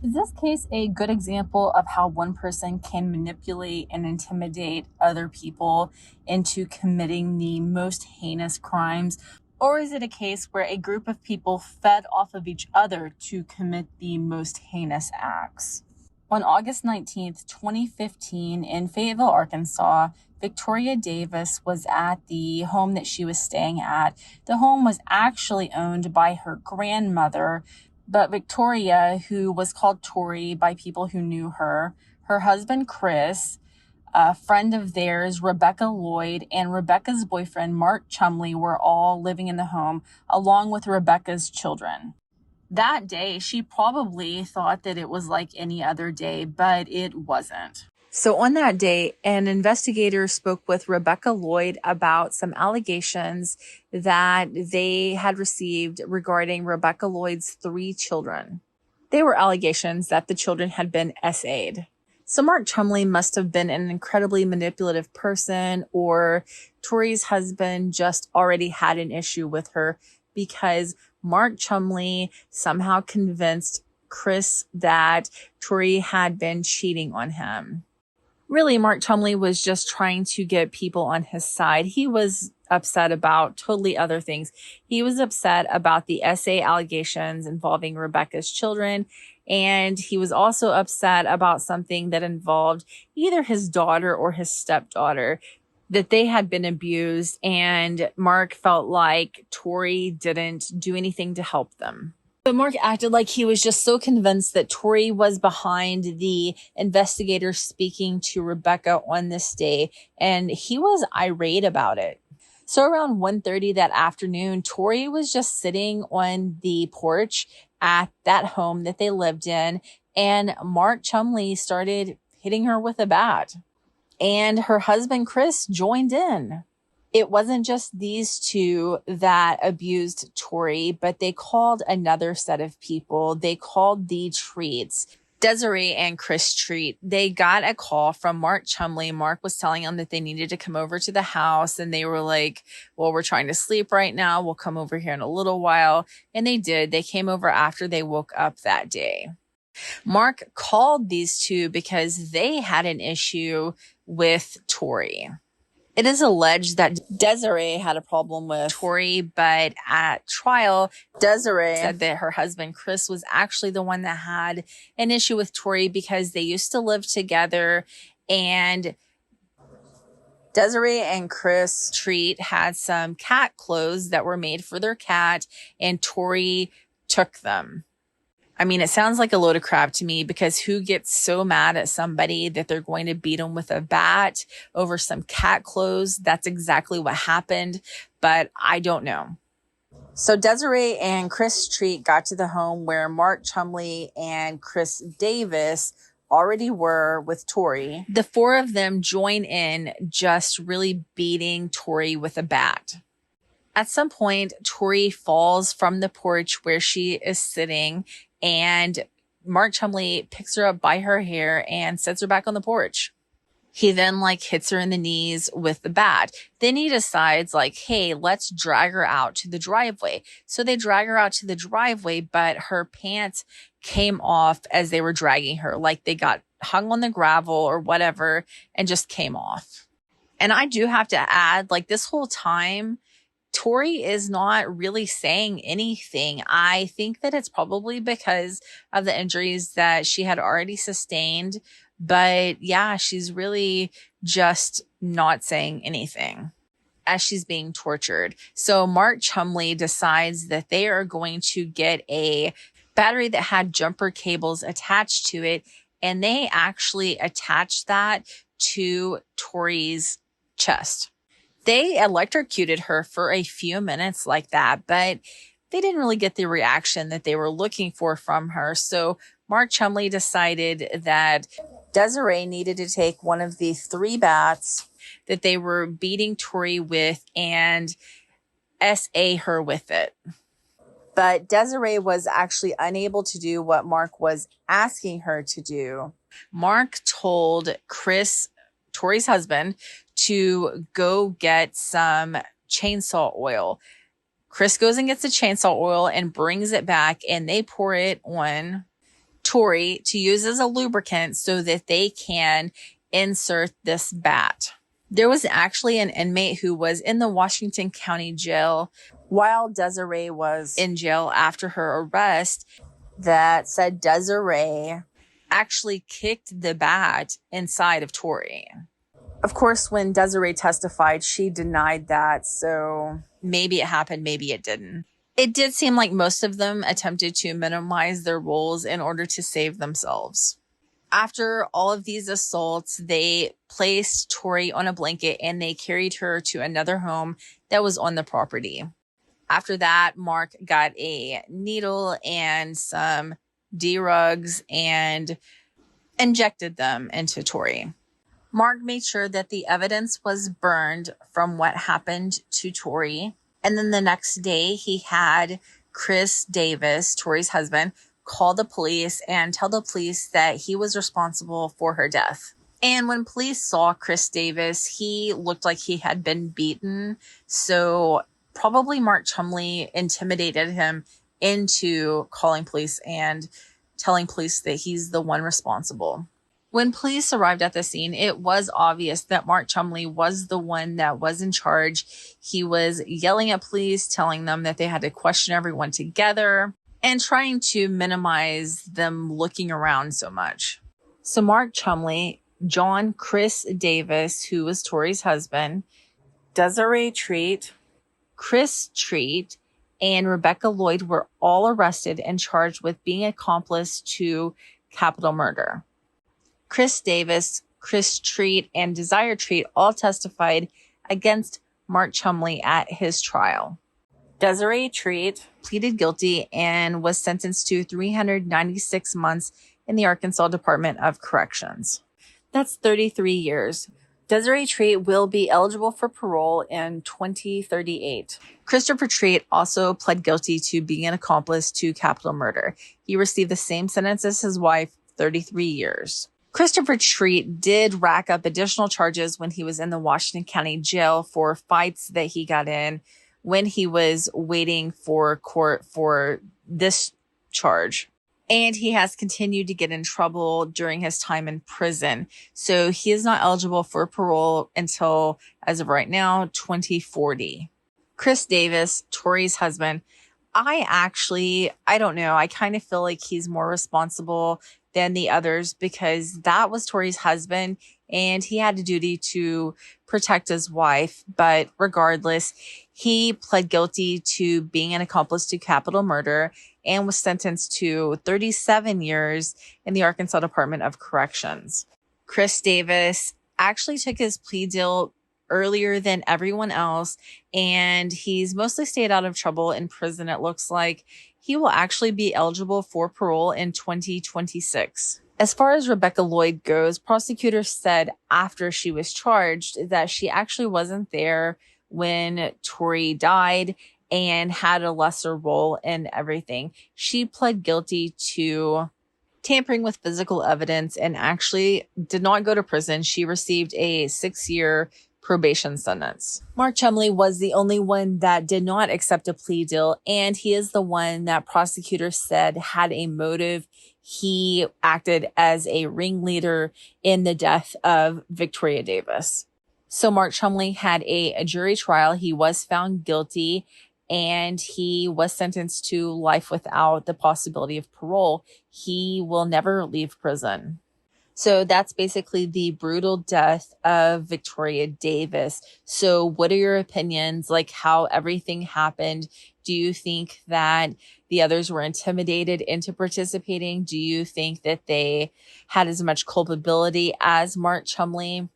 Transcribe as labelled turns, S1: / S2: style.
S1: Is this case a good example of how one person can manipulate and intimidate other people into committing the most heinous crimes? Or is it a case where a group of people fed off of each other to commit the most heinous acts? On August 19th, 2015, in Fayetteville, Arkansas, Victoria Davis was at the home that she was staying at. The home was actually owned by her grandmother, but Victoria, who was called Tori by people who knew her husband Chris, a friend of theirs, Rebecca Lloyd, and Rebecca's boyfriend, Mark Chumley, were all living in the home, along with Rebecca's children. That day, she probably thought that it was like any other day, but it wasn't. So on that day, an investigator spoke with Rebecca Lloyd about some allegations that they had received regarding Rebecca Lloyd's 3 children. They were allegations that the children had been SA'd. So Mark Chumley must have been an incredibly manipulative person, or Tori's husband just already had an issue with her because Mark Chumley somehow convinced Chris that Tori had been cheating on him. Really, Mark Chumley was just trying to get people on his side. He was upset about totally other things. He was upset about the SA allegations involving Rebecca's children, and he was also upset about something that involved either his daughter or his stepdaughter, that they had been abused, and Mark felt like Tori didn't do anything to help them. But Mark acted like he was just so convinced that Tori was behind the investigator speaking to Rebecca on this day, and he was irate about it. So around 1:30 that afternoon, Tori was just sitting on the porch at that home that they lived in, and Mark Chumley started hitting her with a bat. And her husband, Chris, joined in. It wasn't just these two that abused Tori, but they called another set of people. They called the Treats. Desiree and Chris Treat, they got a call from Mark Chumley. Mark was telling them that they needed to come over to the house, and they were like, well, we're trying to sleep right now. We'll come over here in a little while. And they did. They came over after they woke up that day. Mark called these two because they had an issue with Tori. It is alleged that Desiree had a problem with Tori, but at trial, Desiree said that her husband, Chris, was actually the one that had an issue with Tori because they used to live together, and Desiree and Chris Treat had some cat clothes that were made for their cat, and Tori took them. I mean, it sounds like a load of crap to me, because who gets so mad at somebody that they're going to beat them with a bat over some cat clothes? That's exactly what happened, but I don't know. So Desiree and Chris Treat got to the home where Mark Chumley and Chris Davis already were with Tori. The four of them join in, just really beating Tori with a bat. At some point, Tori falls from the porch where she is sitting, and Mark Chumley picks her up by her hair and sets her back on the porch. He then hits her in the knees with the bat. Then he decides hey, let's drag her out to the driveway. So they drag her out to the driveway, but her pants came off as they were dragging her. They got hung on the gravel or whatever and just came off. And I do have to add, this whole time, Tori is not really saying anything. I think that it's probably because of the injuries that she had already sustained. But yeah, she's really just not saying anything as she's being tortured. So Mark Chumley decides that they are going to get a battery that had jumper cables attached to it, and they actually attached that to Tori's chest. They electrocuted her for a few minutes like that, but they didn't really get the reaction that they were looking for from her. So Mark Chumley decided that Desiree needed to take one of the 3 bats that they were beating Tori with and SA her with it. But Desiree was actually unable to do what Mark was asking her to do. Mark told Chris, Tori's husband, to go get some chainsaw oil. Chris goes and gets the chainsaw oil and brings it back, and they pour it on Tori to use as a lubricant so that they can insert this bat. There was actually an inmate who was in the Washington County Jail while Desiree was in jail after her arrest that said Desiree actually kicked the bat inside of Tori. Of course, when Desiree testified, she denied that, so maybe it happened, maybe it didn't. It did seem like most of them attempted to minimize their roles in order to save themselves. After all of these assaults, they placed Tori on a blanket and they carried her to another home that was on the property. After that, Mark got a needle and some D-rugs and injected them into Tori. Mark made sure that the evidence was burned from what happened to Tori. And then the next day, he had Chris Davis, Tori's husband, call the police and tell the police that he was responsible for her death. And when police saw Chris Davis, he looked like he had been beaten. So probably Mark Chumley intimidated him into calling police and telling police that he's the one responsible. When police arrived at the scene, it was obvious that Mark Chumley was the one that was in charge. He was yelling at police, telling them that they had to question everyone together and trying to minimize them looking around so much. So Mark Chumley, John Chris Davis, who was Tori's husband, Desiree Treat, Chris Treat, and Rebecca Lloyd were all arrested and charged with being accomplice to capital murder. Chris Davis, Chris Treat, and Desire Treat all testified against Mark Chumley at his trial. Desiree Treat pleaded guilty and was sentenced to 396 months in the Arkansas Department of Corrections. That's 33 years. Desiree Treat will be eligible for parole in 2038. Christopher Treat also pled guilty to being an accomplice to capital murder. He received the same sentence as his wife, 33 years. Christopher Treat did rack up additional charges when he was in the Washington County Jail for fights that he got in when he was waiting for court for this charge. And he has continued to get in trouble during his time in prison. So he is not eligible for parole until, as of right now, 2040. Chris Davis, Tori's husband, I don't know. I kind of feel like he's more responsible than the others because that was Tori's husband and he had a duty to protect his wife. But regardless, he pled guilty to being an accomplice to capital murder and was sentenced to 37 years in the Arkansas Department of Corrections. Chris Davis actually took his plea deal earlier than everyone else, and he's mostly stayed out of trouble in prison. It looks like he will actually be eligible for parole in 2026. As far as Rebecca Lloyd goes, prosecutors said after she was charged that she actually wasn't there when Tori died and had a lesser role in everything. She pled guilty to tampering with physical evidence and actually did not go to prison. She received a 6-year probation sentence. Mark Chumley was the only one that did not accept a plea deal, and he is the one that prosecutors said had a motive. He acted as a ringleader in the death of Victoria Davis. So Mark Chumley had a jury trial. He was found guilty and he was sentenced to life without the possibility of parole. He will never leave prison. So that's basically the brutal death of Victoria Davis. So what are your opinions, like how everything happened? Do you think that the others were intimidated into participating? Do you think that they had as much culpability as Mark Chumley?